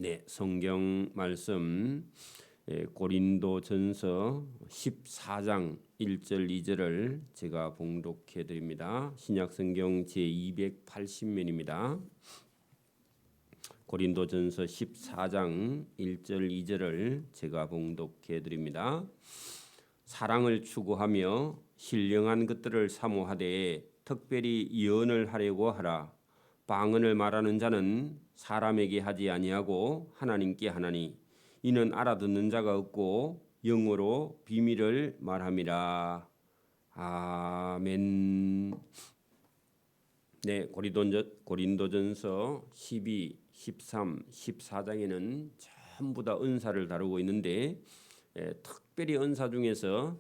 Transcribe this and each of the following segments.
네, 성경 말씀 고린도전서 14장 1절 2절을 제가 봉독해 드립니다. 신약 성경 제 280면입니다. 고린도전서 14장 1절 2절을 제가 봉독해 드립니다. 사랑을 추구하며 신령한 것들을 사모하되 특별히 예언을 하려고 하라. 방언을 말하는 자는 사람에게 하지 아니하고 하나님께 하나니 이는 알아듣는 자가 없고 영어로 비밀을 말함이라. 아멘. 네, 고린도전서 12, 13, 14장에는 전부 다 은사를 다루고 있는데 특별히 은사 중에서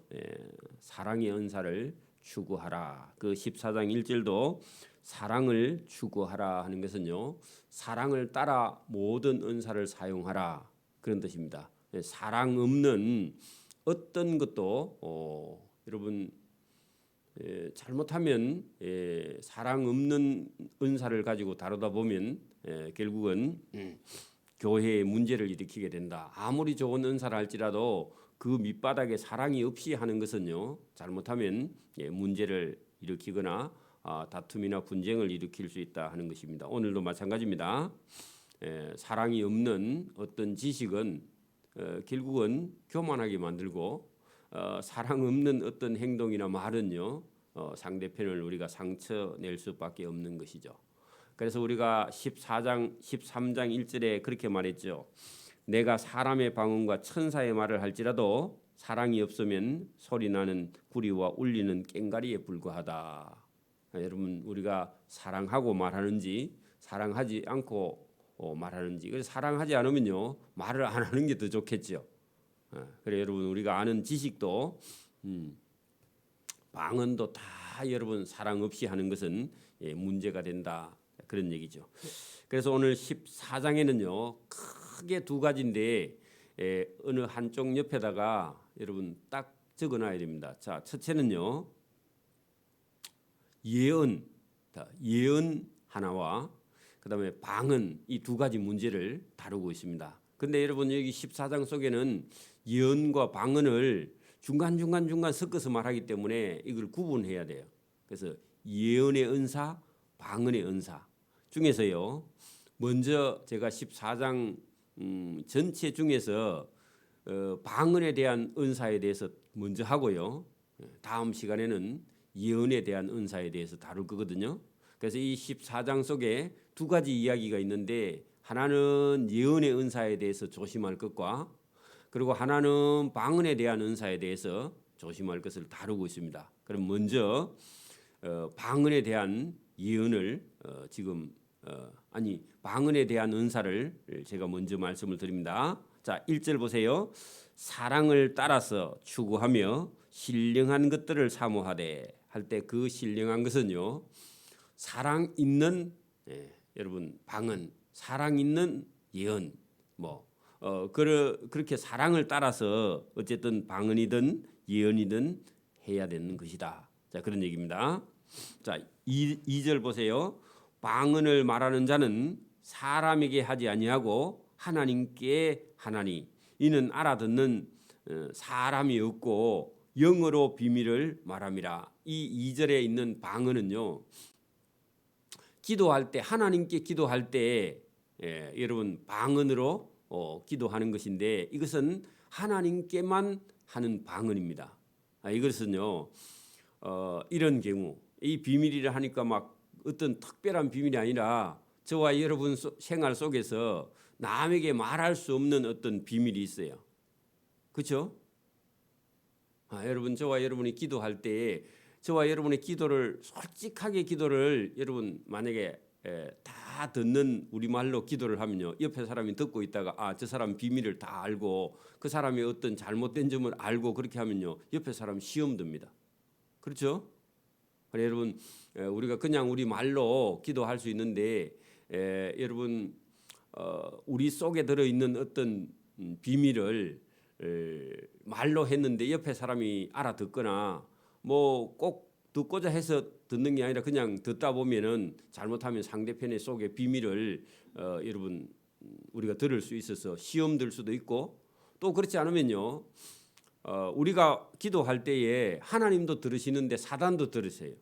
사랑의 은사를 추구하라. 그 14장 1절도 사랑을 추구하라 하는 것은요, 사랑을 따라 모든 은사를 사용하라 그런 뜻입니다. 사랑 없는 어떤 것도 여러분 잘못하면 사랑 없는 은사를 가지고 다루다 보면 결국은 교회에 문제를 일으키게 된다. 아무리 좋은 은사를 할지라도 그 밑바닥에 사랑이 없이 하는 것은요, 잘못하면 문제를 일으키거나 다툼이나 분쟁을 일으킬 수 있다 하는 것입니다. 오늘도 마찬가지입니다. 사랑이 없는 어떤 지식은 결국은 교만하게 만들고 사랑 없는 어떤 행동이나 말은요, 상대편을 우리가 상처 낼 수밖에 없는 것이죠. 그래서 우리가 13장 1절에 그렇게 말했죠. 내가 사람의 방언과 천사의 말을 할지라도 사랑이 없으면 소리나는 구리와 울리는 꽹과리에 불과하다. 여러분, 우리가 사랑하고 말하는지 사랑하지 않고 말하는지. 그래서 사랑하지 않으면요, 말을 안 하는 게 더 좋겠죠. 그래 여러분, 우리가 아는 지식도 방언도 다 여러분 사랑 없이 하는 것은 문제가 된다 그런 얘기죠. 그래서 오늘 14장에는요 크게 두 가지인데 어느 한쪽 옆에다가 여러분 딱 적어놔야 됩니다. 자, 첫째는요 예언 하나와 그다음에 방언, 이 두 가지 문제를 다루고 있습니다. 근데 여러분 여기 14장 속에는 예언과 방언을 중간 섞어서 말하기 때문에 이걸 구분해야 돼요. 그래서 예언의 은사, 방언의 은사 중에서요, 먼저 제가 14장 전체 중에서 방언에 대한 은사에 대해서 먼저 하고요, 다음 시간에는 예언에 대한 은사에 대해서 다룰 거거든요. 그래서 이 14장 속에 두 가지 이야기가 있는데, 하나는 예언의 은사에 대해서 조심할 것과 그리고 하나는 방언에 대한 은사에 대해서 조심할 것을 다루고 있습니다. 그럼 먼저 방언에 대한 예언을 방언에 대한 은사를 제가 먼저 말씀을 드립니다. 자, 1절 보세요. 사랑을 따라서 추구하며 신령한 것들을 사모하되 할 때 그 신령한 것은요, 사랑 있는 여러분 방언, 사랑 있는 예언, 그렇게 사랑을 따라서 어쨌든 방언이든 예언이든 해야 되는 것이다. 자, 그런 얘기입니다. 자, 2절 보세요. 방언을 말하는 자는 사람에게 하지 아니하고 하나님께 하나니 이는 알아듣는 사람이 없고 영어로 비밀을 말함이라. 이 2절에 있는 방언은요, 기도할 때 하나님께 기도할 때 여러분 방언으로 기도하는 것인데, 이것은 하나님께만 하는 방언입니다. 이것은요 이런 경우, 이 비밀이라 하니까 막 어떤 특별한 비밀이 아니라 저와 여러분 생활 속에서 남에게 말할 수 없는 어떤 비밀이 있어요. 그렇죠? 여러분, 저와 여러분이 기도할 때 저와 여러분의 기도를 솔직하게 여러분 만약에 다 듣는 우리말로 기도를 하면요, 옆에 사람이 듣고 있다가 저 사람 비밀을 다 알고 그 사람이 어떤 잘못된 점을 알고 그렇게 하면요, 옆에 사람 시험 듭니다. 그렇죠? 그래 여러분, 우리가 그냥 우리 말로 기도할 수 있는데 여러분 우리 속에 들어있는 어떤 비밀을 말로 했는데 옆에 사람이 알아듣거나 꼭 듣고자 해서 듣는 게 아니라 그냥 듣다 보면은 잘못하면 상대편의 속의 비밀을 여러분 우리가 들을 수 있어서 시험 들 수도 있고, 또 그렇지 않으면요, 우리가 기도할 때에 하나님도 들으시는데 사단도 들으세요.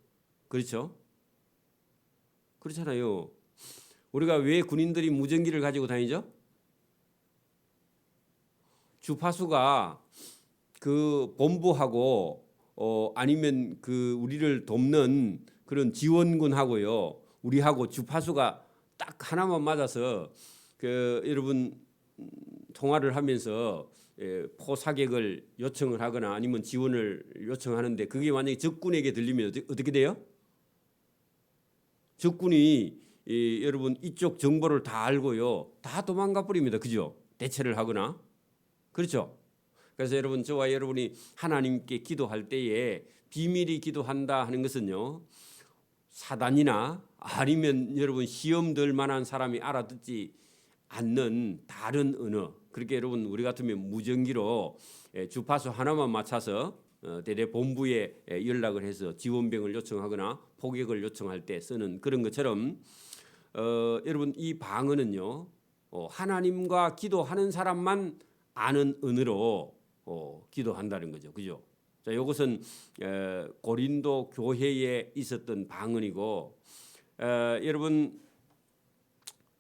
그렇죠? 그렇잖아요. 우리가 왜 군인들이 무전기를 가지고 다니죠? 주파수가 그 본부하고 아니면 그 우리를 돕는 그런 지원군하고요, 우리하고 주파수가 딱 하나만 맞아서 그 여러분 통화를 하면서 포사격을 요청을 하거나 아니면 지원을 요청하는데, 그게 만약에 적군에게 들리면 어떻게 돼요? 적군이 여러분 이쪽 정보를 다 알고요, 다 도망가 버립니다. 그죠? 대처를 하거나. 그렇죠? 그래서 여러분, 저와 여러분이 하나님께 기도할 때에 비밀이 기도한다 하는 것은요, 사단이나 아니면 여러분 시험 들 만한 사람이 알아듣지 않는 다른 언어, 그렇게 여러분 우리 같으면 무전기로 주파수 하나만 맞춰서 대대 본부에 연락을 해서 지원병을 요청하거나 포격을 요청할 때 쓰는 그런 것처럼, 여러분 이 방언은요, 하나님과 기도하는 사람만 아는 언어로 기도한다는 거죠. 그죠? 자, 이것은 고린도 교회에 있었던 방언이고, 여러분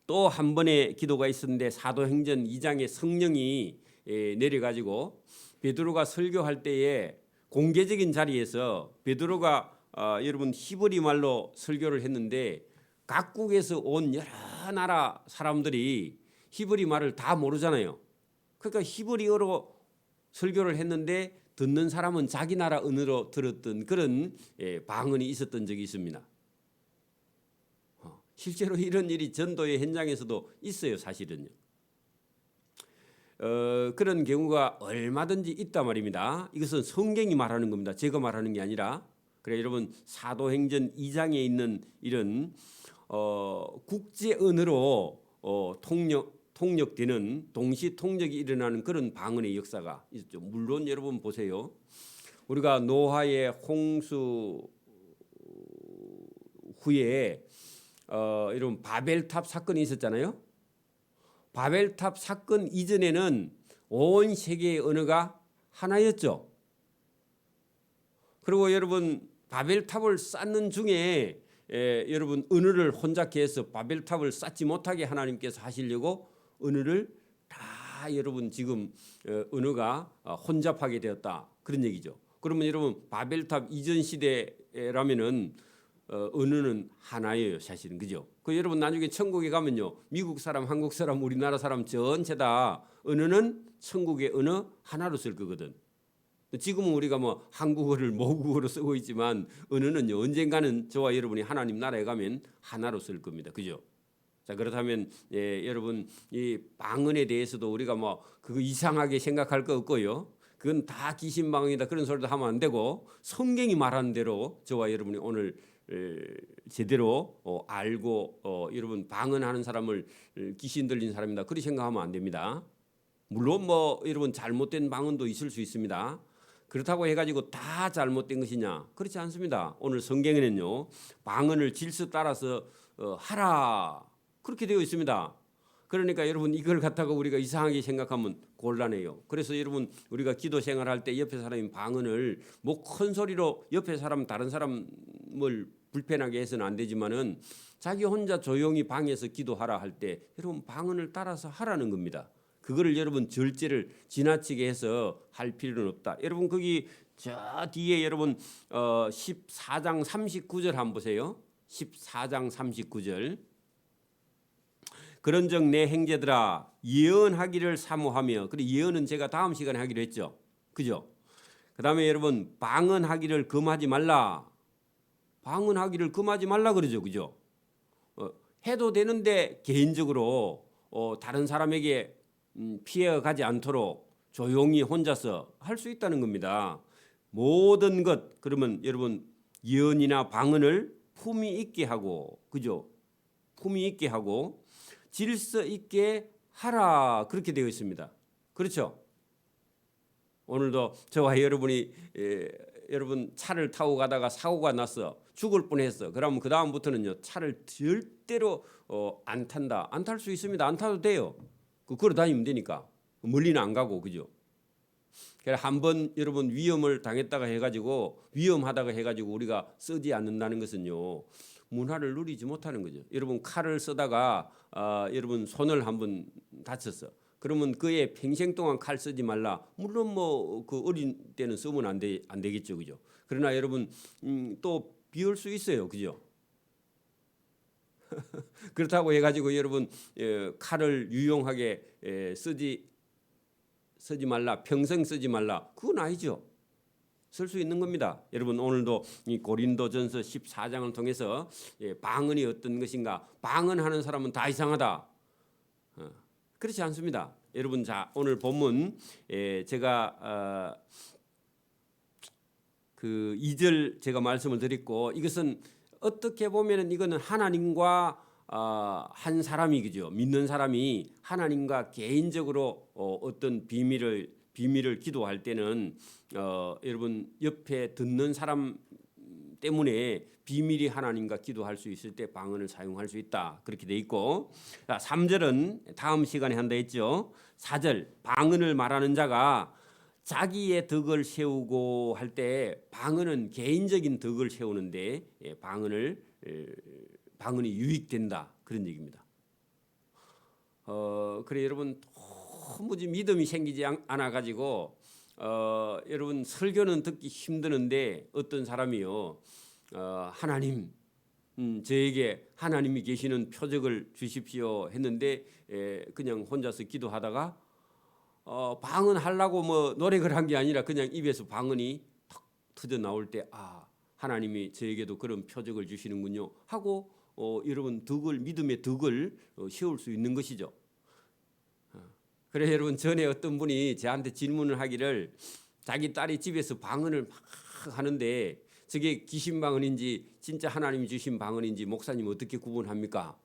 또 한 번의 기도가 있었는데, 사도행전 2장에 성령이 내려가지고 베드로가 설교할 때에 공개적인 자리에서 베드로가 여러분 히브리 말로 설교를 했는데, 각국에서 온 여러 나라 사람들이 히브리 말을 다 모르잖아요. 그러니까 히브리어로 설교를 했는데 듣는 사람은 자기 나라 언어로 들었던 그런 방언이 있었던 적이 있습니다. 실제로 이런 일이 전도의 현장에서도 있어요, 사실은요. 그런 경우가 얼마든지 있단 말입니다. 이것은 성경이 말하는 겁니다. 제가 말하는 게 아니라. 그래 여러분, 사도행전 2장에 있는 이런 국제 언어로 통역되는 동시 통역이 일어나는 그런 방언의 역사가 있죠. 물론 여러분 보세요. 우리가 노아의 홍수 후에 여러분 바벨탑 사건이 있었잖아요. 바벨탑 사건 이전에는 온 세계의 언어가 하나였죠. 그리고 여러분 바벨탑을 쌓는 중에 여러분 언어를 혼잡케 해서 바벨탑을 쌓지 못하게 하나님께서 하시려고 언어를 다 여러분 지금 언어가 혼잡하게 되었다, 그런 얘기죠. 그러면 여러분 바벨탑 이전 시대라면은 언어는 하나예요, 사실은. 그죠? 그 여러분 나중에 천국에 가면요, 미국 사람, 한국 사람, 우리나라 사람 전체 다 언어는 천국의 언어 하나로 쓸 거거든. 지금은 우리가 뭐 한국어를 모국어로 쓰고 있지만 언어는요, 언젠가는 저와 여러분이 하나님 나라에 가면 하나로 쓸 겁니다. 그죠? 자, 그렇다면 여러분 이 방언에 대해서도 우리가 뭐 그거 이상하게 생각할 거 없고요. 그건 다 귀신방언이다 그런 소리도 하면 안 되고, 성경이 말하는 대로 저와 여러분이 오늘 제대로 알고 여러분 방언하는 사람을 귀신 들린 사람이다 그렇게 생각하면 안 됩니다. 물론 뭐 여러분 잘못된 방언도 있을 수 있습니다. 그렇다고 해가지고 다 잘못된 것이냐? 그렇지 않습니다. 오늘 성경에는요, 방언을 질서 따라서 하라 그렇게 되어 있습니다. 그러니까 여러분 이걸 갖다가 우리가 이상하게 생각하면 곤란해요. 그래서 여러분 우리가 기도 생활할 때 옆에 사람이 방언을 뭐 큰 소리로 옆에 사람 다른 사람을 불편하게 해서는 안 되지만은 자기 혼자 조용히 방에서 기도하라 할 때 여러분 방언을 따라서 하라는 겁니다. 그거를 여러분 절제를 지나치게 해서 할 필요는 없다. 여러분 거기 저 뒤에 여러분 14장 39절 한번 보세요. 14장 39절. 그런즉 내 형제들아 예언하기를 사모하며, 그리고 예언은 제가 다음 시간에 하기로 했죠. 그죠? 그다음에 여러분 방언하기를 금하지 말라. 방언하기를 금하지 말라 그러죠. 그죠? 해도 되는데 개인적으로 다른 사람에게 피해 가지 않도록 조용히 혼자서 할 수 있다는 겁니다. 모든 것, 그러면 여러분 예언이나 방언을 품위 있게 하고, 그죠? 품위 있게 하고 질서 있게 하라 그렇게 되어 있습니다. 그렇죠? 오늘도 저와 여러분이 여러분 차를 타고 가다가 사고가 났어. 죽을 뻔했어. 그러면 그 다음부터는요 차를 절대로 안 탄다. 안 탈 수 있습니다. 안 타도 돼요. 걸어 다니면 되니까 멀리는 안 가고 그죠. 그래서 한번 여러분 위험을 당했다가 해가지고 위험하다가 해가지고 우리가 쓰지 않는다는 것은요 문화를 누리지 못하는 거죠. 여러분 칼을 쓰다가 여러분 손을 한번 다쳤어. 그러면 그의 평생 동안 칼 쓰지 말라. 물론 뭐 그 어린 때는 쓰면 안 되겠죠, 그죠? 그러나 여러분 또 비올 수 있어요, 그죠? 그렇다고 해가지고 여러분 칼을 유용하게 쓰지 말라, 평생 쓰지 말라. 그건 아니죠. 쓸 수 있는 겁니다. 여러분 오늘도 이 고린도전서 14장을 통해서 방언이 어떤 것인가, 방언하는 사람은 다 이상하다. 그렇지 않습니다. 여러분 자 오늘 본문 제가 그 2절 제가 말씀을 드렸고 이것은 어떻게 보면은 이거는 하나님과 한 사람이 그죠 믿는 사람이 하나님과 개인적으로 어떤 비밀을 기도할 때는 여러분 옆에 듣는 사람 때문에 비밀이 하나님과 기도할 수 있을 때 방언을 사용할 수 있다. 그렇게 돼 있고 3절은 다음 시간에 한다 했죠. 4절 방언을 말하는 자가 자기의 덕을 세우고 할 때 방언은 개인적인 덕을 세우는데 방언이 유익된다. 그런 얘기입니다. 그래 여러분 도무지 믿음이 생기지 않아 가지고 여러분 설교는 듣기 힘드는데 어떤 사람이요 하나님 저에게 하나님이 계시는 표적을 주십시오 했는데 그냥 혼자서 기도하다가 방언하려고 뭐 노력을 한 게 아니라 그냥 입에서 방언이 탁 터져 나올 때 하나님이 저에게도 그런 표적을 주시는군요 하고 여러분 믿음의 덕을 세울 수 있는 것이죠. 그래 여러분 전에 어떤 분이 저한테 질문을 하기를 자기 딸이 집에서 방언을 막 하는데 저게 귀신 방언인지 진짜 하나님이 주신 방언인지 목사님 어떻게 구분합니까?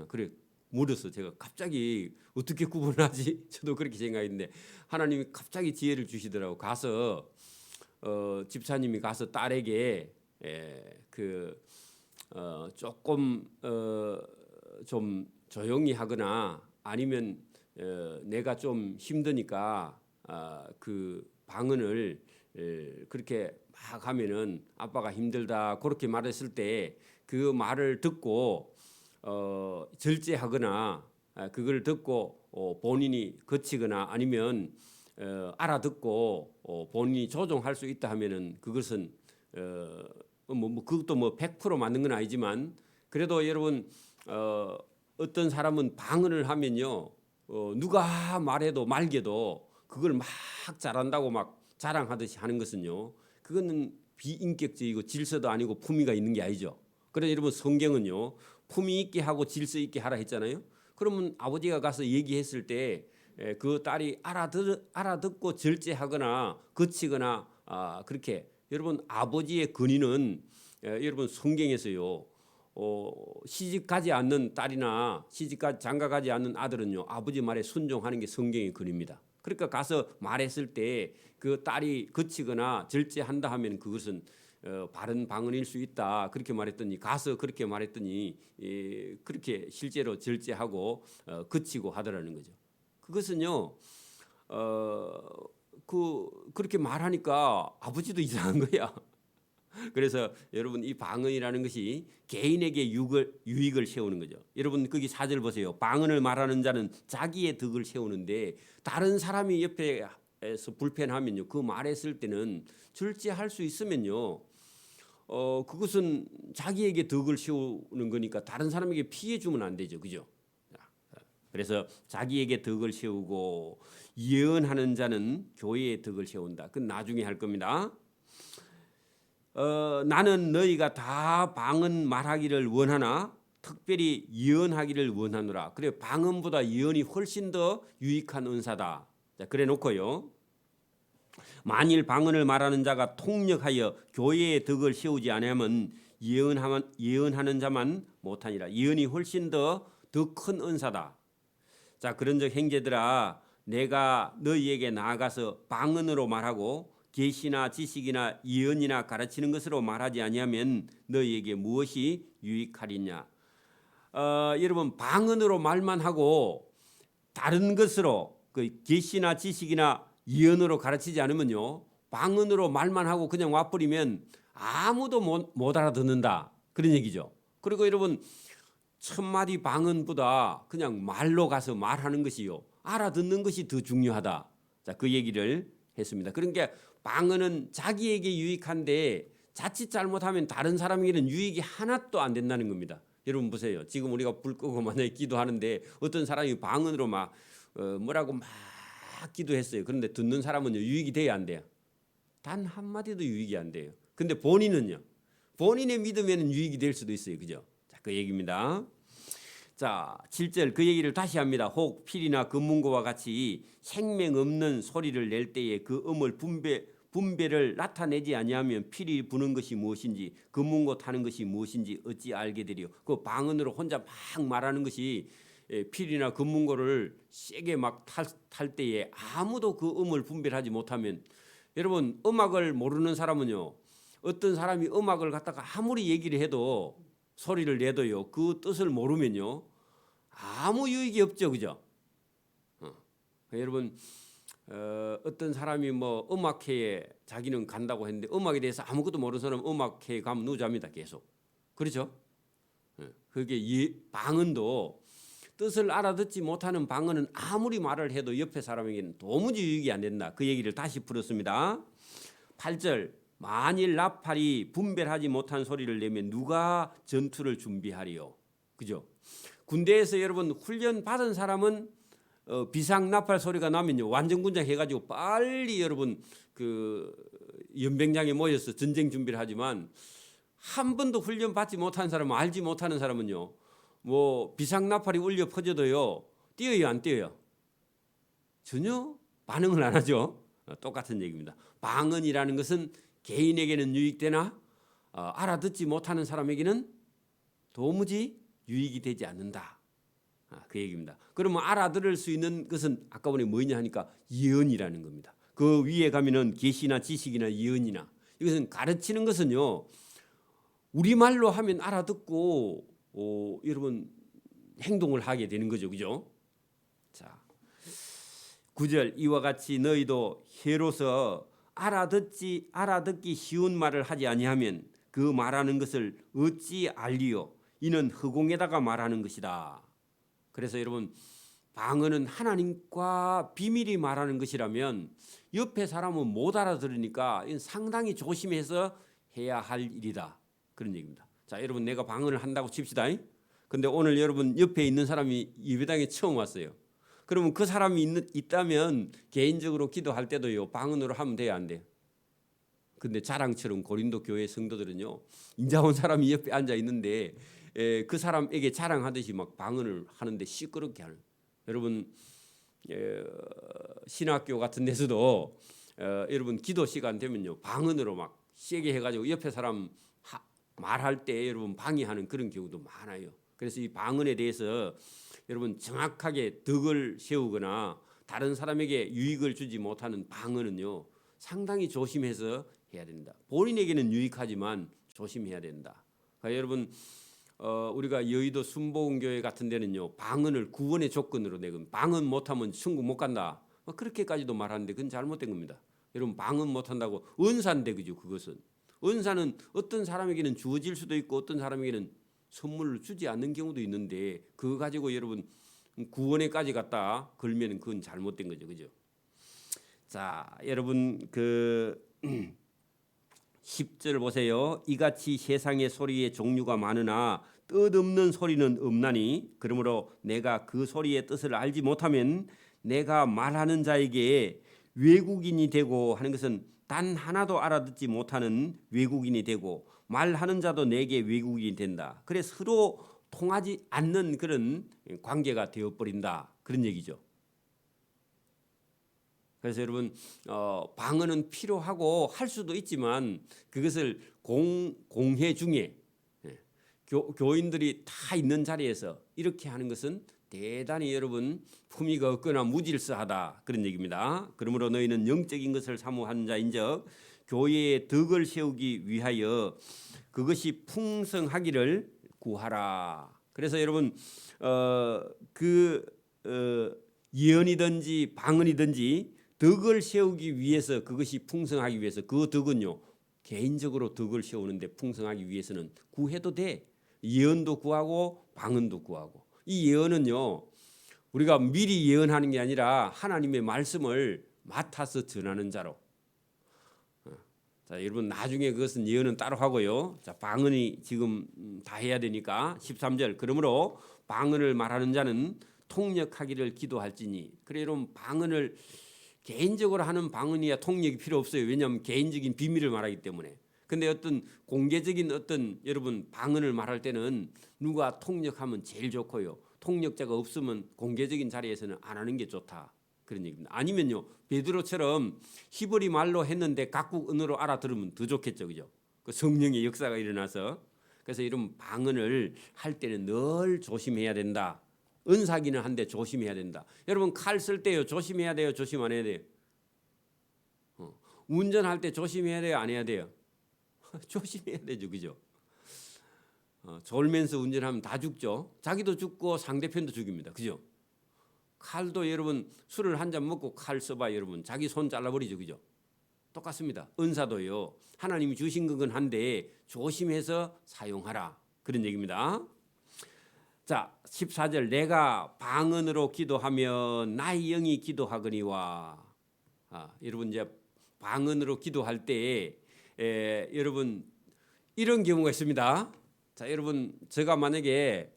그래 물어서 제가 갑자기 어떻게 구분하지? 저도 그렇게 생각했는데 하나님이 갑자기 지혜를 주시더라고. 가서 집사님이 가서 딸에게 조금 좀 조용히 하거나 아니면 내가 좀 힘드니까 그 방언을 그렇게 막 하면은 아빠가 힘들다 그렇게 말했을 때 그 말을 듣고 절제하거나 그걸 듣고 본인이 거치거나 아니면 알아듣고 본인이 조정할 수 있다 하면은 그것은 그것도 뭐 100% 맞는 건 아니지만 그래도 여러분 어떤 사람은 방언을 하면요 누가 말해도 말게도 그걸 막 잘한다고 막 자랑하듯이 하는 것은요 그거는 비인격적이고 질서도 아니고 품위가 있는 게 아니죠. 그래서 여러분 성경은요 품위 있게 하고 질서 있게 하라 했잖아요. 그러면 아버지가 가서 얘기했을 때 그 딸이 알아듣고 절제하거나 거치거나 그렇게 여러분 아버지의 권위는 여러분 성경에서요 시집 가지 않는 딸이나 장가 가지 않는 아들은요 아버지 말에 순종하는 게 성경의 권위입니다. 그러니까 가서 말했을 때 그 딸이 거치거나 절제한다 하면 그것은 바른 방언일 수 있다. 그렇게 말했더니 가서 그렇게 말했더니 그렇게 실제로 절제하고 거치고 하더라는 거죠. 그것은요 그렇게 말하니까 아버지도 이상한 거야. 그래서 여러분 이 방언이라는 것이 개인에게 유익을 세우는 거죠. 여러분 거기 4절 보세요. 방언을 말하는 자는 자기의 덕을 세우는데 다른 사람이 옆에서 불편하면요. 그 말했을 때는 절제할 수 있으면요. 그것은 자기에게 덕을 세우는 거니까 다른 사람에게 피해 주면 안 되죠. 그죠? 그래서 자기에게 덕을 세우고 예언하는 자는 교회의 덕을 세운다. 그건 나중에 할 겁니다. 나는 너희가 다 방언 말하기를 원하나 특별히 예언하기를 원하노라. 그래 방언보다 예언이 훨씬 더 유익한 은사다. 자, 그래 놓고요. 만일 방언을 말하는 자가 통역하여 교회의 덕을 세우지 않으면 예언하는 자만 못하니라. 예언이 훨씬 더 큰 은사다. 자, 그런즉 형제들아 내가 너희에게 나아가서 방언으로 말하고 계시나 지식이나 예언이나 가르치는 것으로 말하지 아니하면 너희에게 무엇이 유익하리냐. 여러분 방언으로 말만 하고 다른 것으로 그 계시나 지식이나 예언으로 가르치지 않으면요, 방언으로 말만 하고 그냥 와버리면 아무도 못 알아듣는다, 그런 얘기죠. 그리고 여러분 천마디 방언보다 그냥 말로 가서 말하는 것이요, 알아듣는 것이 더 중요하다. 자, 그 얘기를 했습니다. 그러니까 방언은 자기에게 유익한데 자칫 잘못하면 다른 사람에게는 유익이 하나도 안 된다는 겁니다. 여러분 보세요. 지금 우리가 불 끄고 만약에 기도하는데 어떤 사람이 방언으로 막 뭐라고 막 기도했어요. 그런데 듣는 사람은 유익이 돼야 안 돼요? 단 한마디도 유익이 안 돼요. 근데 본인은요, 본인의 믿음에는 유익이 될 수도 있어요. 그죠? 자, 그 얘기입니다. 자, 7절 그 얘기를 다시 합니다. 혹 필이나 금문고와 같이 생명 없는 소리를 낼 때에 그 음을 분배를 나타내지 아니하면 필이 부는 것이 무엇인지 금문고 타는 것이 무엇인지 어찌 알게 되리요. 그 방언으로 혼자 막 말하는 것이 필이나 금문고를 세게 막 탈 때에 아무도 그 음을 분별하지 못하면, 여러분 음악을 모르는 사람은요, 어떤 사람이 음악을 갖다가 아무리 얘기를 해도 소리를 내도요, 그 뜻을 모르면요 아무 유익이 없죠. 그죠? 여러분 어떤 사람이 뭐 음악회에 자기는 간다고 했는데 음악에 대해서 아무것도 모르는 사람은 음악회에 가면 누잡니다. 계속. 그렇죠? 그게 방언도 뜻을 알아듣지 못하는 방언은 아무리 말을 해도 옆에 사람에게는 도무지 유익이 안 된다. 그 얘기를 다시 풀었습니다. 8절 만일 나팔이 분별하지 못한 소리를 내면 누가 전투를 준비하리요. 그죠? 군대에서 여러분 훈련 받은 사람은 비상 나팔 소리가 나면요 완전군장 해가지고 빨리 여러분 그 연병장에 모여서 전쟁 준비를 하지만, 한 번도 훈련 받지 못한 사람은, 알지 못하는 사람은요, 뭐 비상 나팔이 울려 퍼져도요 뛰어요 안 뛰어요? 전혀 반응을 안 하죠. 똑같은 얘기입니다. 방언이라는 것은 개인에게는 유익되나 알아듣지 못하는 사람에게는 도무지 유익이 되지 않는다. 그 얘기입니다. 그러면 알아들을 수 있는 것은 아까 보니 뭐냐 하니까 예언이라는 겁니다. 그 위에 가면은 계시나 지식이나 예언이나, 이것은 가르치는 것은요 우리말로 하면 알아듣고 여러분 행동을 하게 되는 거죠. 그죠? 자, 9절 이와 같이 너희도 혀로서 알아듣기 쉬운 말을 하지 아니하면 그 말하는 것을 어찌 알리요? 이는 허공에다가 말하는 것이다. 그래서 여러분 방언은 하나님과 비밀이 말하는 것이라면 옆에 사람은 못 알아들으니까 상당히 조심해서 해야 할 일이다. 그런 얘기입니다. 자, 여러분 내가 방언을 한다고 칩시다. 근데 오늘 여러분 옆에 있는 사람이 예배당에 처음 왔어요. 그러면 그 사람이 있다면 개인적으로 기도할 때도요 방언으로 하면 돼야 안 돼요? 근데 자랑처럼 고린도 교회 성도들은요 인자 온 사람이 옆에 앉아 있는데 그 사람에게 자랑하듯이 막 방언을 하는데 시끄럽게 하는. 여러분 신학교 같은 데서도 여러분 기도 시간 되면요 방언으로 막 세게 해가지고 옆에 사람 말할 때 여러분 방해하는 그런 경우도 많아요. 그래서 이 방언에 대해서 여러분 정확하게 덕을 세우거나 다른 사람에게 유익을 주지 못하는 방언은요 상당히 조심해서 해야 된다. 본인에게는 유익하지만 조심해야 된다. 그러니까 여러분 우리가 여의도 순복음교회 같은 데는요 방언을 구원의 조건으로 내건 방언 못하면 천국 못 간다. 그렇게까지도 말하는데 그건 잘못된 겁니다. 여러분 방언 못한다고 은사인데 그죠? 그것은 은사는 어떤 사람에게는 주어질 수도 있고 어떤 사람에게는 선물을 주지 않는 경우도 있는데 그거 가지고 여러분 구원에까지 갔다 걸면 그건 잘못된 거죠. 그죠? 자, 여러분 그 10절 보세요. 이같이 세상의 소리의 종류가 많으나 뜻없는 소리는 없나니 그러므로 내가 그 소리의 뜻을 알지 못하면 내가 말하는 자에게 외국인이 되고 하는 것은 단 하나도 알아듣지 못하는 외국인이 되고 말하는 자도 내게 외국인이 된다. 그래서 서로 통하지 않는 그런 관계가 되어버린다. 그런 얘기죠. 그래서 여러분 방언은 필요하고 할 수도 있지만 그것을 공회 중에 교인들이 다 있는 자리에서 이렇게 하는 것은 대단히 여러분 품위가 없거나 무질서하다 그런 얘기입니다. 그러므로 너희는 영적인 것을 사모하는 자인즉 교회의 덕을 세우기 위하여 그것이 풍성하기를 구하라. 그래서 여러분 예언이든지 방언이든지 덕을 세우기 위해서 그것이 풍성하기 위해서 그 덕은요 개인적으로 덕을 세우는데 풍성하기 위해서는 구해도 돼. 예언도 구하고 방언도 구하고. 이 예언은요 우리가 미리 예언하는 게 아니라 하나님의 말씀을 맡아서 전하는 자로. 자, 여러분 나중에 그것은 예언은 따로 하고요. 자, 방언이 지금 다 해야 되니까 13절. 그러므로 방언을 말하는 자는 통역하기를 기도할지니. 그래 여러분 방언을 개인적으로 하는 방언이야 통역이 필요 없어요. 왜냐하면 개인적인 비밀을 말하기 때문에. 근데 어떤 공개적인 어떤 여러분 방언을 말할 때는 누가 통역하면 제일 좋고요. 통역자가 없으면 공개적인 자리에서는 안 하는 게 좋다. 그런 얘기입니다. 아니면요. 베드로처럼 히브리 말로 했는데 각국 언어로 알아들으면 더 좋겠죠. 그죠? 그 성령의 역사가 일어나서. 그래서 이런 방언을 할 때는 늘 조심해야 된다. 은사기는 한데 조심해야 된다. 여러분 칼 쓸 때요. 조심해야 돼요. 조심 안 해야 돼요. 운전할 때 조심해야 돼요. 안 해야 돼요. 조심해야 되죠. 그죠? 졸면서 운전하면 다 죽죠. 자기도 죽고 상대편도 죽입니다. 그죠? 칼도 여러분 술을 한 잔 먹고 칼 써봐 여러분 자기 손 잘라버리죠. 그죠? 똑같습니다. 은사도요. 하나님이 주신 건 한데 조심해서 사용하라. 그런 얘기입니다. 자 14절 내가 방언으로 기도하면 나의 영이 기도하거니와. 여러분 이제 방언으로 기도할 때 여러분 이런 경우가 있습니다. 자 여러분 제가 만약에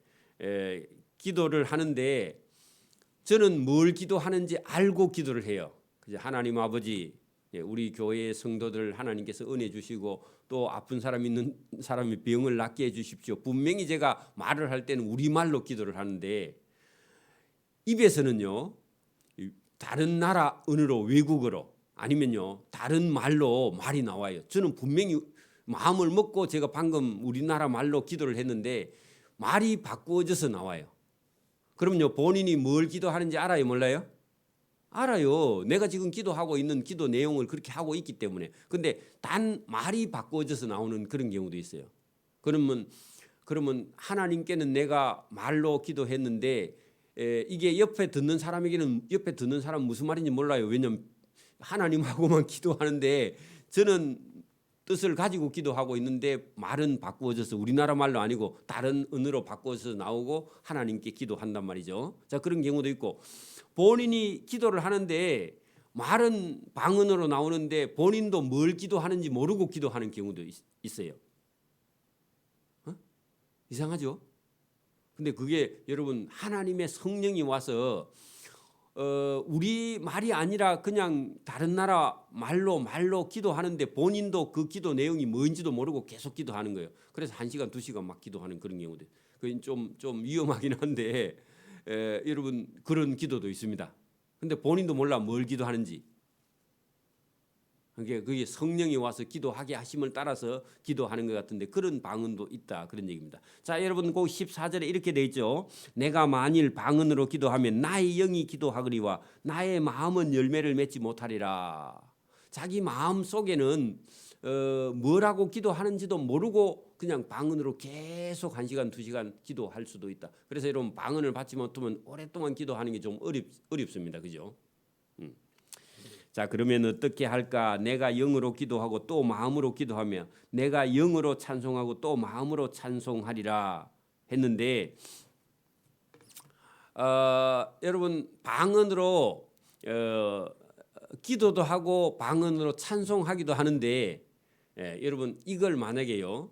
기도를 하는데 저는 뭘 기도하는지 알고 기도를 해요. 하나님 아버지 우리 교회의 성도들 하나님께서 은혜 주시고 또 아픈 사람 있는 사람이 병을 낫게 해주십시오. 분명히 제가 말을 할 때는 우리말로 기도를 하는데 입에서는요 다른 나라 언어로 외국어로 아니면요 다른 말로 말이 나와요. 저는 분명히 마음을 먹고 제가 방금 우리나라 말로 기도를 했는데 말이 바꾸어져서 나와요. 그럼요 본인이 뭘 기도하는지 알아요 몰라요? 알아요. 내가 지금 기도하고 있는 기도 내용을 그렇게 하고 있기 때문에. 근데 단 말이 바꿔져서 나오는 그런 경우도 있어요. 그러면 하나님께는 내가 말로 기도했는데 이게 옆에 듣는 사람에게는 옆에 듣는 사람 무슨 말인지 몰라요. 왜냐하면 하나님하고만 기도하는데 저는 뜻을 가지고 기도하고 있는데 말은 바꾸어져서 우리나라 말로 아니고 다른 언어로 바꿔서 나오고 하나님께 기도한단 말이죠. 자 그런 경우도 있고 본인이 기도를 하는데 말은 방언으로 나오는데 본인도 뭘 기도하는지 모르고 기도하는 경우도 있어요. 이상하죠? 근데 그게 여러분 하나님의 성령이 와서 우리 말이 아니라 그냥 다른 나라 말로 기도하는데 본인도 그 기도 내용이 뭔지도 모르고 계속 기도하는 거예요. 그래서 1시간 2시간 막 기도하는 그런 경우도 그건 좀 위험하긴 한데 여러분 그런 기도도 있습니다. 근데 본인도 몰라 뭘 기도하는지. 그게 성령이 와서 기도하게 하심을 따라서 기도하는 것 같은데 그런 방언도 있다 그런 얘기입니다. 자 여러분 그 14절에 이렇게 돼 있죠. 내가 만일 방언으로 기도하면 나의 영이 기도하거니와 나의 마음은 열매를 맺지 못하리라. 자기 마음 속에는 뭐라고 기도하는지도 모르고 그냥 방언으로 계속 1시간 2시간 기도할 수도 있다. 그래서 여러분 방언을 받지 못하면 오랫동안 기도하는 게 좀 어렵습니다. 그죠? 자 그러면 어떻게 할까? 내가 영으로 기도하고 또 마음으로 기도하며 내가 영으로 찬송하고 또 마음으로 찬송하리라 했는데 여러분 방언으로 기도도 하고 방언으로 찬송하기도 하는데 여러분 이걸 만약에요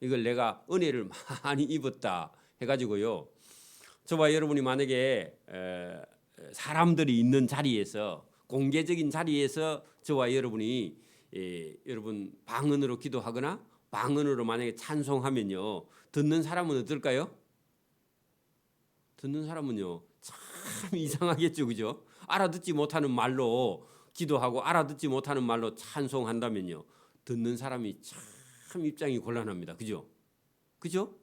이걸 내가 은혜를 많이 입었다 해가지고요 저와 여러분이 만약에 사람들이 있는 자리에서 공개적인 자리에서 저와 여러분이 여러분 방언으로 기도하거나 방언으로 만약에 찬송하면요 듣는 사람은 어떨까요? 듣는 사람은요 참 이상하겠죠, 그죠? 알아듣지 못하는 말로 기도하고 알아듣지 못하는 말로 찬송한다면요 듣는 사람이 참 입장이 곤란합니다, 그죠? 그죠?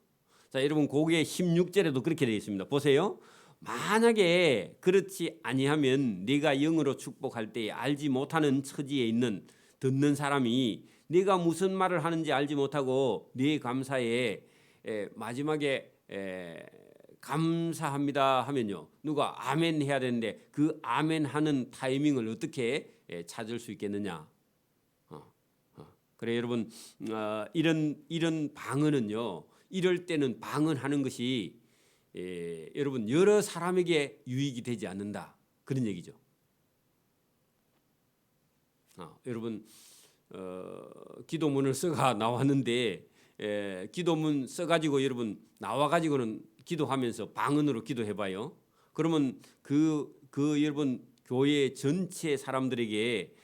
자, 여러분 고개 16절에도 그렇게 되어 있습니다. 보세요. 만약에 그렇지 아니하면 네가 영으로 축복할 때에 알지 못하는 처지에 있는 듣는 사람이 네가 무슨 말을 하는지 알지 못하고 네 감사에 마지막에 감사합니다 하면요, 누가 아멘 해야 되는데 그 아멘 하는 타이밍을 어떻게 찾을 수 있겠느냐. 그래 여러분, 이런 방언은요, 이럴 때는 방언하는 것이 여러분 여러 사람에게 유익이 되지 않는다, 그런 얘기죠. 여러분 기도문을 써가 나왔는데 기도문 써가지고 여러분 나와가지고는 기도하면서 방언으로 기도해봐요. 그러면 그 여러분 교회 전체 사람들에게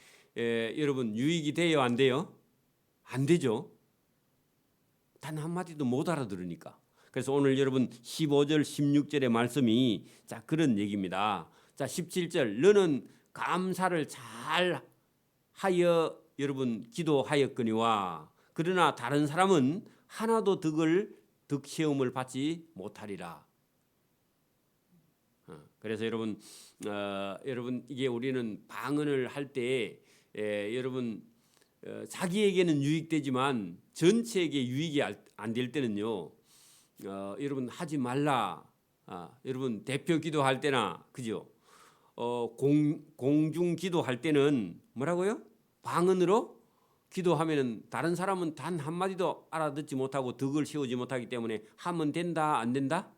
여러분 유익이 돼요, 안 돼요? 안 되죠. 단 한마디도 못 알아들으니까. 그래서 오늘 여러분 15절 16절의 말씀이 자 그런 얘기입니다. 자 17절 너는 감사를 잘 하여 여러분 기도하였거니와 그러나 다른 사람은 하나도 득시험을 받지 못하리라. 그래서 여러분 이게 우리는 방언을 할 때 여러분 자기에게는 유익되지만 전체에게 유익이 안 될 때는요, 여러분 하지 말라. 여러분 대표 기도할 때나 그죠? 공중 기도할 때는 뭐라고요? 방언으로 기도하면은 다른 사람은 단 한마디도 알아듣지 못하고 덕을 세우지 못하기 때문에 하면 된다, 안 된다?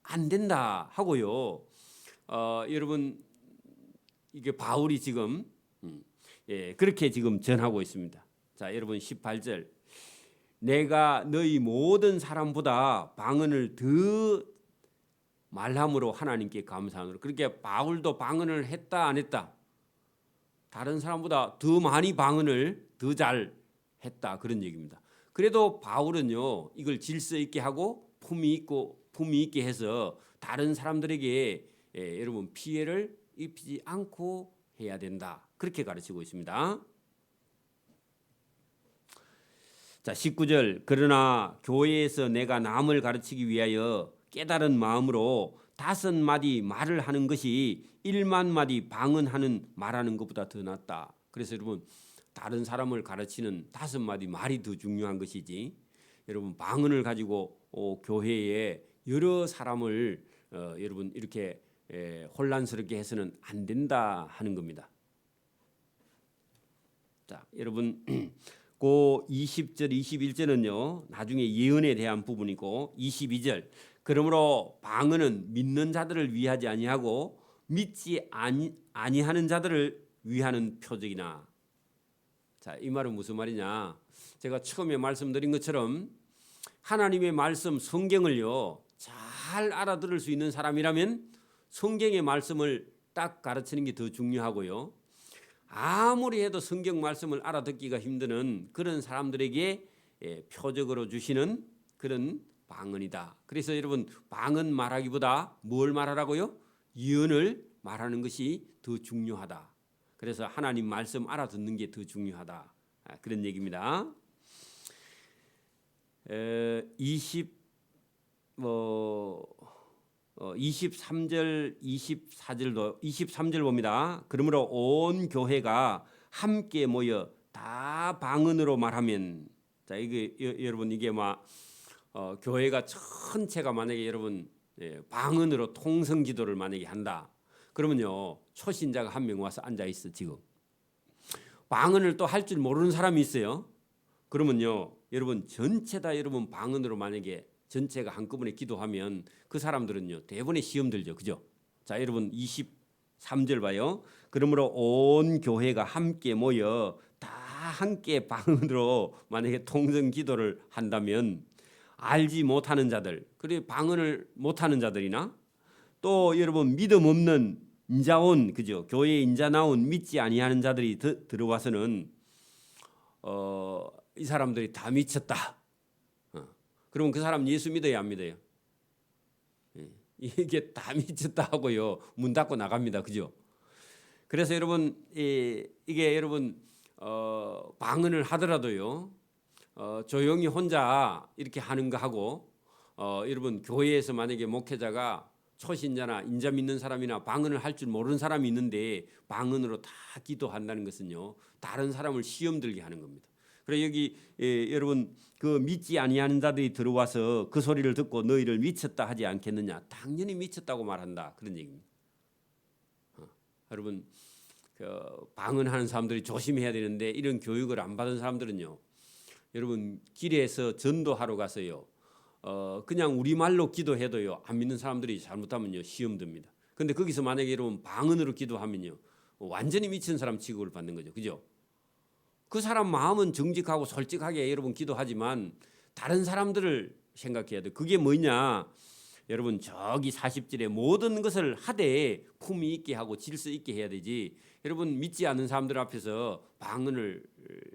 안 된다 하고요. 여러분 이게 바울이 지금 그렇게 지금 전하고 있습니다. 자, 여러분 18절 내가 너희 모든 사람보다 방언을 더 말함으로 하나님께 감사하노라. 그렇게 바울도 방언을 했다 안 했다? 다른 사람보다 더 많이 방언을 더 잘 했다, 그런 얘기입니다. 그래도 바울은요 이걸 질서 있게 하고 품위 있게 해서 다른 사람들에게 여러분 피해를 입히지 않고 해야 된다, 그렇게 가르치고 있습니다. 자 19절 그러나 교회에서 내가 남을 가르치기 위하여 깨달은 마음으로 5마디 말을 하는 것이 1만 마디 방언하는 말하는 것보다 더 낫다. 그래서 여러분 다른 사람을 가르치는 5마디 말이 더 중요한 것이지 여러분 방언을 가지고 교회에 여러 사람을 여러분 이렇게 혼란스럽게 해서는 안 된다 하는 겁니다. 자 여러분 그 20절 21절은요 나중에 예언에 대한 부분이고 22절 그러므로 방언은 믿는 자들을 위하지 아니하고 믿지 아니하는 자들을 위하는 표적이나. 자, 이 말은 무슨 말이냐? 제가 처음에 말씀드린 것처럼 하나님의 말씀 성경을요 잘 알아들을 수 있는 사람이라면 성경의 말씀을 딱 가르치는 게 더 중요하고요. 아무리 해도 성경 말씀을 알아듣기가 힘드는 그런 사람들에게 표적으로 주시는 그런 방언이다. 그래서 여러분 방언 말하기보다 뭘 말하라고요? 예언을 말하는 것이 더 중요하다. 그래서 하나님 말씀 알아듣는 게 더 중요하다. 그런 얘기입니다. 23절 23절 봅니다. 그러므로 온 교회가 함께 모여 다 방언으로 말하면, 자 이게 여러분 이게 막 교회가 전체가 만약에 여러분 방언으로 통성 기도를 만약에 한다. 그러면요 초신자가 한 명 와서 앉아 있어. 지금 방언을 또 할 줄 모르는 사람이 있어요. 그러면요 여러분 전체 다 여러분 방언으로 만약에 전체가 한꺼번에 기도하면 그 사람들은요 대부분의 시험 들죠, 그죠? 자 여러분 23절 봐요. 그러므로 온 교회가 함께 모여 다 함께 방언으로 만약에 통성 기도를 한다면 알지 못하는 자들, 그리고 방언을 못하는 자들이나 또 여러분 믿음 없는 인자 온, 그죠? 교회에 인자 나온 믿지 아니하는 자들이 들어와서는 이 사람들이 다 미쳤다. 그러면 그 사람 예수 믿어야 안 믿어요? 이게 다 미쳤다 하고요 문 닫고 나갑니다, 그죠? 그래서 여러분 이게 여러분 방언을 하더라도요 조용히 혼자 이렇게 하는 거 하고 여러분 교회에서 만약에 목회자가 초신자나 인자 믿는 사람이나 방언을 할 줄 모르는 사람이 있는데 방언으로 다 기도한다는 것은요 다른 사람을 시험 들게 하는 겁니다. 그래 여기 여러분 그 믿지 아니하는 자들이 들어와서 그 소리를 듣고 너희를 미쳤다 하지 않겠느냐? 당연히 미쳤다고 말한다 그런 얘기입니다. 여러분 그 방언하는 사람들이 조심해야 되는데 이런 교육을 안 받은 사람들은요 여러분 길에서 전도하러 가서요 그냥 우리말로 기도해도요 안 믿는 사람들이 잘못하면요 시험 듭니다. 근데 거기서 만약에 여러분 방언으로 기도하면요 완전히 미친 사람 취급을 받는 거죠. 그죠? 그 사람 마음은 정직하고 솔직하게 여러분 기도하지만 다른 사람들을 생각해야 돼. 그게 뭐냐? 여러분 저기 40절에 모든 것을 하되 품위 있게 하고 질서 있게 해야 되지. 여러분 믿지 않는 사람들 앞에서 방언을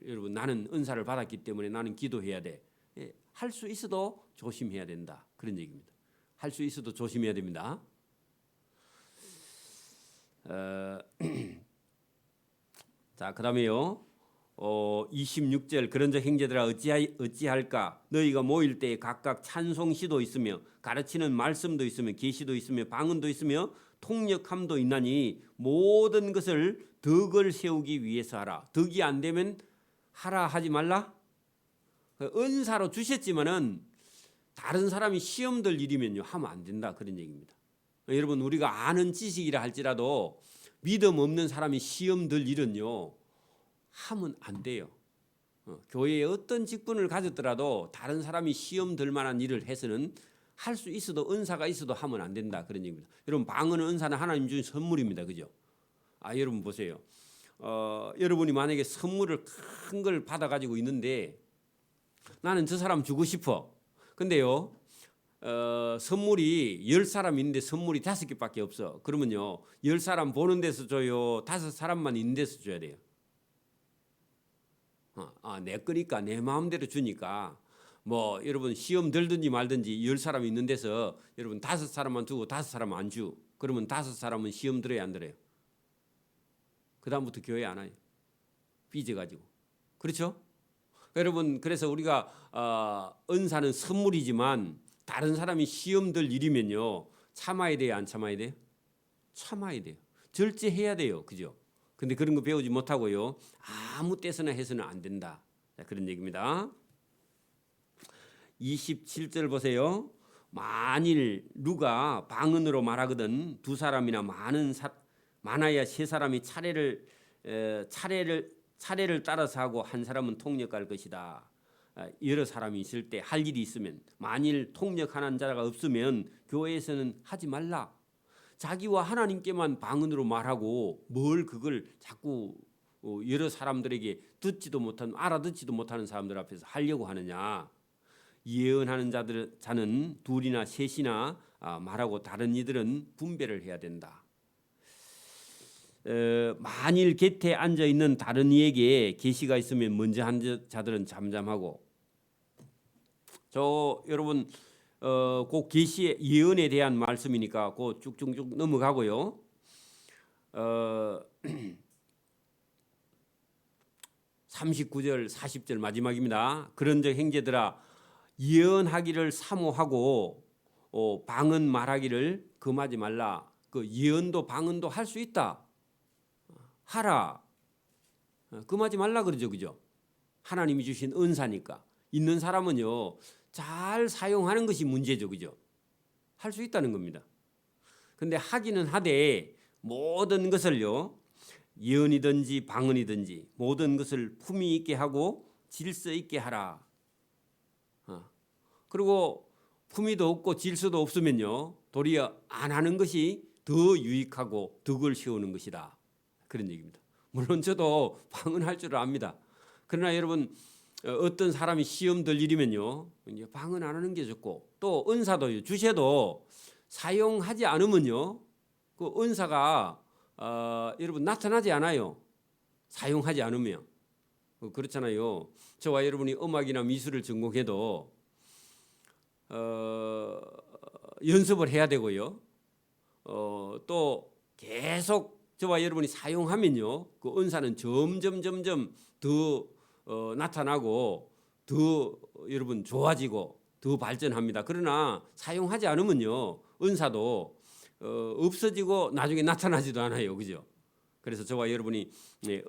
여러분 나는 은사를 받았기 때문에 나는 기도해야 돼. 할 수 있어도 조심해야 된다. 그런 얘기입니다. 할 수 있어도 조심해야 됩니다. 자, 그다음에요. 26절 그런즉 형제들아 어찌할까 너희가 모일 때에 각각 찬송시도 있으며 가르치는 말씀도 있으며 계시도 있으며 방언도 있으며 통역함도 있나니 모든 것을 덕을 세우기 위해서 하라. 덕이 안 되면 하라 하지 말라. 은사로 주셨지만은 다른 사람이 시험 들 일이면요 하면 안 된다 그런 얘기입니다. 여러분 우리가 아는 지식이라 할지라도 믿음 없는 사람이 시험 들 일은요 하면 안 돼요. 교회에 어떤 직분을 가졌더라도 다른 사람이 시험 들 만한 일을 해서는 할 수 있어도 은사가 있어도 하면 안 된다 그런 얘기입니다. 여러분 방언은 은사는 하나님 주신 선물입니다. 그죠? 여러분 보세요. 여러분이 만약에 선물을 큰 걸 받아가지고 있는데 나는 저 사람 주고 싶어. 근데요 선물이 10사람 있는데 선물이 5개밖에 없어. 그러면요 10사람 보는 데서 줘요? 5사람만 있는 데서 줘야 돼요? 내 거니까 내 마음대로 주니까 뭐 여러분 시험 들든지 말든지 10사람 있는 데서 여러분 5사람만 두고 5사람 안 주. 그러면 5사람은 시험 들어야 안 들어요? 그 다음부터 교회 안 와요. 삐져가지고. 그렇죠? 여러분 그래서 우리가 은사는 선물이지만 다른 사람이 시험 들 일이면요 참아야 돼요 안 참아야 돼요? 참아야 돼요. 절제해야 돼요. 그죠? 근데 그런 거 배우지 못하고요 아무 때서나 해서는 안 된다. 자, 그런 얘기입니다. 27절 보세요. 만일 누가 방언으로 말하거든 두 사람이나 많아야 세 사람이 차례를 따라서 하고 한 사람은 통역할 것이다. 여러 사람이 있을 때 할 일이 있으면 만일 통역하는 자가 없으면 교회에서는 하지 말라. 자기와 하나님께만 방언으로 말하고 뭘 그걸 자꾸 여러 사람들에게 알아듣지도 못하는 사람들 앞에서 하려고 하느냐. 예언하는 자는 둘이나 셋이나 말하고 다른 이들은 분배를 해야 된다. 만일 곁에 앉아 있는 다른 이에게 계시가 있으면 먼저 한 자들은 잠잠하고. 여러분 그 계시의 예언에 대한 말씀이니까 그 쭉쭉쭉 넘어가고요. 39절 40절 마지막입니다. 그런즉 형제들아 예언하기를 사모하고 방언 말하기를 금하지 말라. 그 예언도 방언도 할 수 있다. 하라. 금하지 말라 그러죠. 그죠? 하나님이 주신 은사니까. 있는 사람은요. 잘 사용하는 것이 문제죠. 그죠? 할 수 있다는 겁니다. 근데 하기는 하되 모든 것을요. 예언이든지 방언이든지 모든 것을 품위 있게 하고 질서 있게 하라. 그리고 품위도 없고 질서도 없으면요. 도리어 안 하는 것이 더 유익하고 덕을 세우는 것이다. 그런 얘기입니다. 물론 저도 방언할 줄 압니다. 그러나 여러분 어떤 사람이 시험 들 일이면요. 이제 방언 안 하는 게 좋고 또 은사도 주셔도 사용하지 않으면요. 그 은사가 여러분 나타나지 않아요. 사용하지 않으면. 그렇잖아요. 저와 여러분이 음악이나 미술을 전공해도 연습을 해야 되고요. 또 계속 저와 여러분이 사용하면요, 그 은사는 점점 더 나타나고 더 여러분 좋아지고 더 발전합니다. 그러나 사용하지 않으면요, 은사도 없어지고 나중에 나타나지도 않아요. 그죠? 그래서 저와 여러분이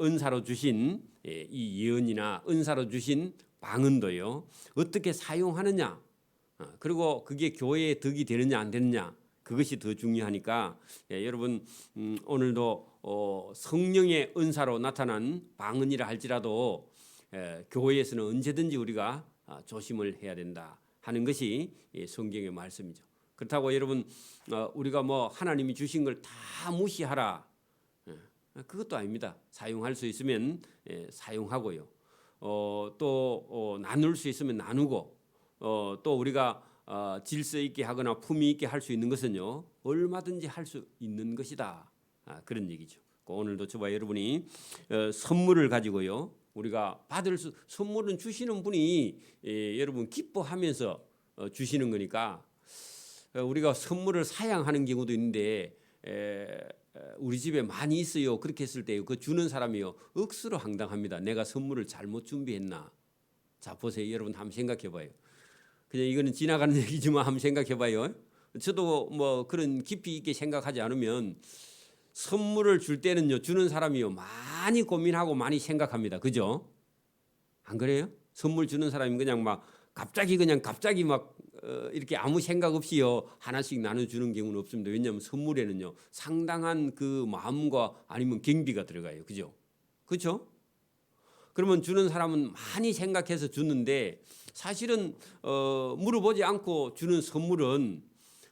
은사로 주신 이 예언이나 은사로 주신 방언도요, 어떻게 사용하느냐, 그리고 그게 교회에 덕이 되느냐 안 되느냐, 그것이 더 중요하니까 여러분 오늘도 성령의 은사로 나타난 방언이라 할지라도 교회에서는 언제든지 우리가 조심을 해야 된다 하는 것이 성경의 말씀이죠. 그렇다고 여러분 우리가 뭐 하나님이 주신 걸 다 무시하라, 그것도 아닙니다. 사용할 수 있으면 사용하고요. 또 나눌 수 있으면 나누고, 또 우리가 질서 있게 하거나 품위 있게 할 수 있는 것은요, 얼마든지 할 수 있는 것이다. 그런 얘기죠. 오늘도 저와 여러분이 선물을 가지고요, 우리가 받을 선물은 주시는 분이 여러분 기뻐하면서 주시는 거니까, 우리가 선물을 사양하는 경우도 있는데 우리 집에 많이 있어요. 그렇게 했을 때 그 주는 사람이요, 억수로 황당합니다. 내가 선물을 잘못 준비했나. 자, 보세요. 여러분 한번 생각해 봐요. 그냥 이거는 지나가는 얘기지만 한번 생각해 봐요. 저도 뭐 그런 깊이 있게 생각하지 않으면 선물을 줄 때는요, 주는 사람이요, 많이 고민하고 많이 생각합니다. 그죠? 안 그래요? 선물 주는 사람이 그냥 막 갑자기 막 이렇게 아무 생각 없이요 하나씩 나눠주는 경우는 없습니다. 왜냐하면 선물에는요 상당한 그 마음과 아니면 경비가 들어가요. 그죠? 그렇죠? 그러면 주는 사람은 많이 생각해서 주는데, 사실은 물어보지 않고 주는 선물은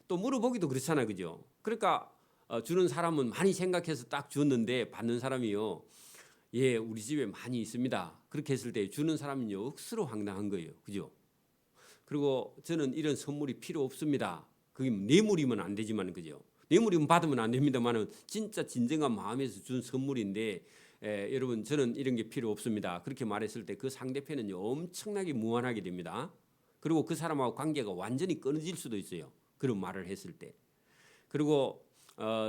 또 물어보기도 그렇잖아요. 그죠? 그러니까 주는 사람은 많이 생각해서 딱 줬는데 받는 사람이요, 예, 우리 집에 많이 있습니다. 그렇게 했을 때 주는 사람은요 억수로 황당한 거예요. 그죠? 그리고 저는 이런 선물이 필요 없습니다. 그게 뇌물이면 안 되지만, 그죠? 뇌물이면 받으면 안 됩니다만은 진짜 진정한 마음에서 준 선물인데 여러분 저는 이런 게 필요 없습니다. 그렇게 말했을 때 그 상대편은요 엄청나게 무안하게 됩니다. 그리고 그 사람하고 관계가 완전히 끊어질 수도 있어요. 그런 말을 했을 때. 그리고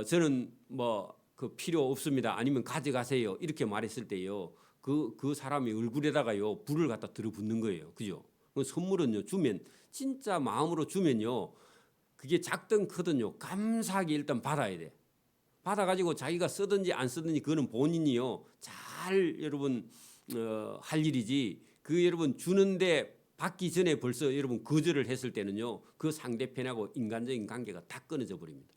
저는 뭐 그 필요 없습니다. 아니면 가져가세요. 이렇게 말했을 때요. 그 사람의 얼굴에다가요 불을 갖다 들어붙는 거예요. 그죠? 선물은요 주면 진짜 마음으로 주면요, 그게 작든 크든요 감사하게 일단 받아야 돼. 받아가지고 자기가 쓰든지 안 쓰든지 그거는 본인이요 잘 여러분 할 일이지, 그 여러분 주는데 받기 전에 벌써 여러분 거절을 했을 때는요 그 상대편하고 인간적인 관계가 다 끊어져 버립니다.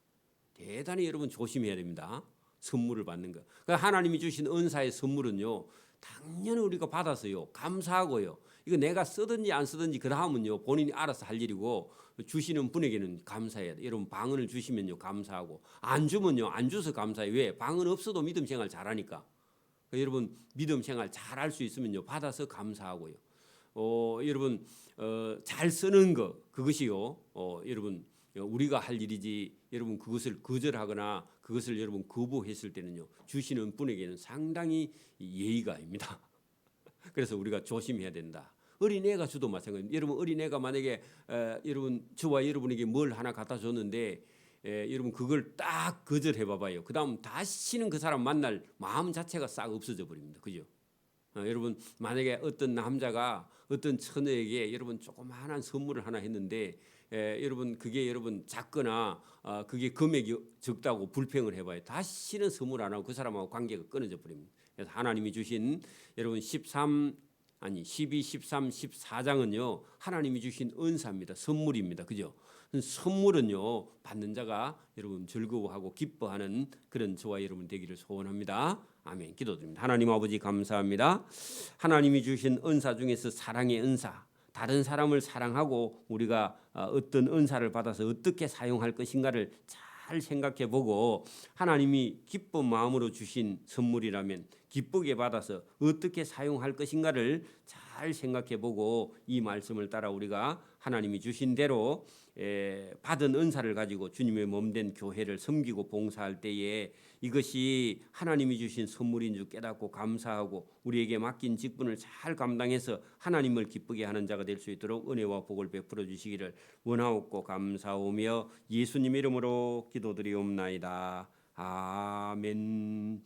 대단히 여러분 조심해야 됩니다. 선물을 받는 거. 그러니까 하나님이 주신 은사의 선물은요 당연히 우리가 받아서요 감사하고요, 이거 내가 쓰든지 안 쓰든지 그 다음은요 본인이 알아서 할 일이고, 주시는 분에게는 감사해야 돼. 여러분 방언을 주시면요 감사하고, 안 주면요 안 줘서 감사해. 왜? 방언 없어도 믿음 생활 잘하니까. 그러니까 여러분 믿음 생활 잘할 수 있으면요 받아서 감사하고요. 여러분 잘 쓰는 거, 그것이요 여러분 우리가 할 일이지, 여러분 그것을 거절하거나 그것을 여러분 거부했을 때는요 주시는 분에게는 상당히 예의가 아닙니다. 그래서 우리가 조심해야 된다. 어린애가 주도 마찬가지입니다. 여러분 어린애가 만약에 여러분 저와 여러분에게 뭘 하나 갖다 줬는데 여러분 그걸 딱 거절해 봐봐요. 그 다음 다시는 그 사람 만날 마음 자체가 싹 없어져 버립니다. 그죠? 여러분 만약에 어떤 남자가 어떤 처녀에게 여러분 조그마한 선물을 하나 했는데 여러분 그게 여러분 작거나 그게 금액이 적다고 불평을 해봐요. 다시는 선물 안 하고 그 사람하고 관계가 끊어져 버립니다. 그래서 하나님이 주신 여러분 12, 13, 14장은요 하나님이 주신 은사입니다. 선물입니다. 그죠? 선물은요 받는 자가 여러분 즐거워하고 기뻐하는 그런 저와 여러분 되기를 소원합니다. 아멘. 기도드립니다. 하나님 아버지 감사합니다. 하나님이 주신 은사 중에서 사랑의 은사, 다른 사람을 사랑하고 우리가 어떤 은사를 받아서 어떻게 사용할 것인가를 잘 생각해 보고, 하나님이 기쁜 마음으로 주신 선물이라면 기쁘게 받아서 어떻게 사용할 것인가를 잘 생각해 보고, 이 말씀을 따라 우리가 하나님이 주신 대로 받은 은사를 가지고 주님의 몸된 교회를 섬기고 봉사할 때에 이것이 하나님이 주신 선물인 줄 깨닫고 감사하고 우리에게 맡긴 직분을 잘 감당해서 하나님을 기쁘게 하는 자가 될 수 있도록 은혜와 복을 베풀어 주시기를 원하옵고 감사오며 예수님 이름으로 기도드리옵나이다. 아멘.